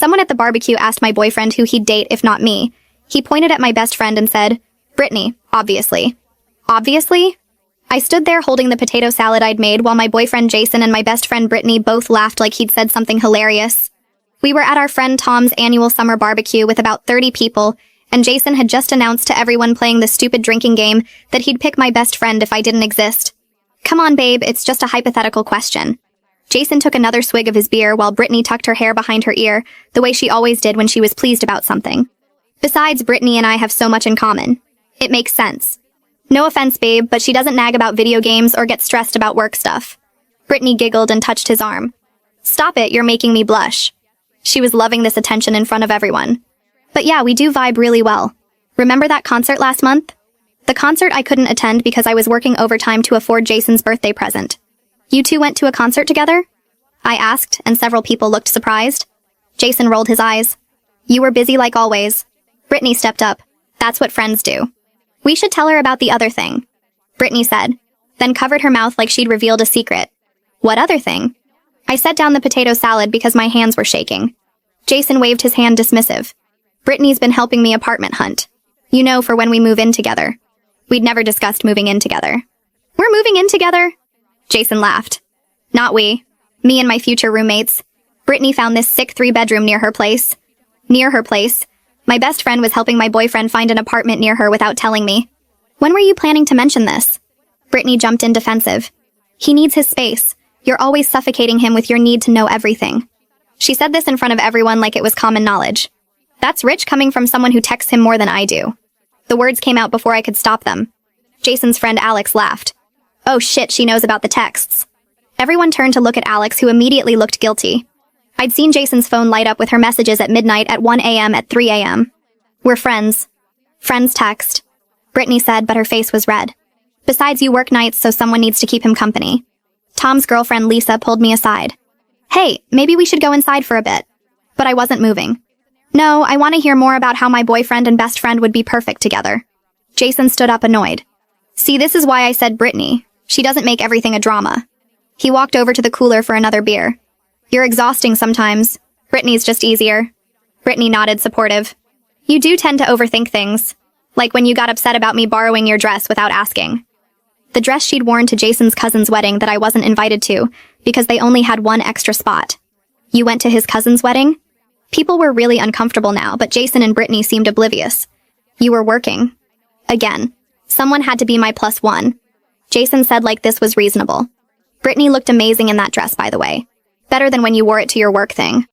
Someone at the barbecue asked my boyfriend who he'd date if not me. He pointed at my best friend and said, "Brittany, obviously." Obviously? I stood there holding the potato salad I'd made while my boyfriend Jason and my best friend Brittany both laughed like he'd said something hilarious. We were at our friend Tom's annual summer barbecue with about 30 people, and Jason had just announced to everyone playing the stupid drinking game that he'd pick my best friend if I didn't exist. Come on, babe, it's just a hypothetical question. Jason took another swig of his beer while Brittany tucked her hair behind her ear, the way she always did when she was pleased about something. Besides, Brittany and I have so much in common. It makes sense. No offense, babe, but she doesn't nag about video games or get stressed about work stuff. Brittany giggled and touched his arm. Stop it, you're making me blush. She was loving this attention in front of everyone. But yeah, we do vibe really well. Remember that concert last month? The concert I couldn't attend because I was working overtime to afford Jason's birthday present. You two went to a concert together? I asked, and several people looked surprised. Jason rolled his eyes. You were busy like always. Brittany stepped up. That's what friends do. We should tell her about the other thing, Brittany said, then covered her mouth like she'd revealed a secret. What other thing? I set down the potato salad because my hands were shaking. Jason waved his hand dismissive. Brittany's been helping me apartment hunt. You know, for when we move in together. We'd never discussed moving in together. We're moving in together? Jason laughed. Not we. Me and my future roommates. Brittany found this sick 3-bedroom near her place. Near her place. My best friend was helping my boyfriend find an apartment near her without telling me. When were you planning to mention this? Brittany jumped in defensive. He needs his space. You're always suffocating him with your need to know everything. She said this in front of everyone like it was common knowledge. That's rich coming from someone who texts him more than I do. The words came out before I could stop them. Jason's friend Alex laughed. Oh shit, she knows about the texts. Everyone turned to look at Alex, who immediately looked guilty. I'd seen Jason's phone light up with her messages at midnight, at 1 a.m., at 3 a.m. We're friends. Friends text. Brittany said, but her face was red. Besides, you work nights, so someone needs to keep him company. Tom's girlfriend Lisa pulled me aside. Hey, maybe we should go inside for a bit. But I wasn't moving. No, I want to hear more about how my boyfriend and best friend would be perfect together. Jason stood up annoyed. See, this is why I said Brittany. She doesn't make everything a drama. He walked over to the cooler for another beer. You're exhausting sometimes. Brittany's just easier. Brittany nodded, supportive. You do tend to overthink things. Like when you got upset about me borrowing your dress without asking. The dress she'd worn to Jason's cousin's wedding that I wasn't invited to, because they only had one extra spot. You went to his cousin's wedding? People were really uncomfortable now, but Jason and Brittany seemed oblivious. You were working. Again. Someone had to be my +1. Jason said like this was reasonable. Brittany looked amazing in that dress, by the way. Better than when you wore it to your work thing.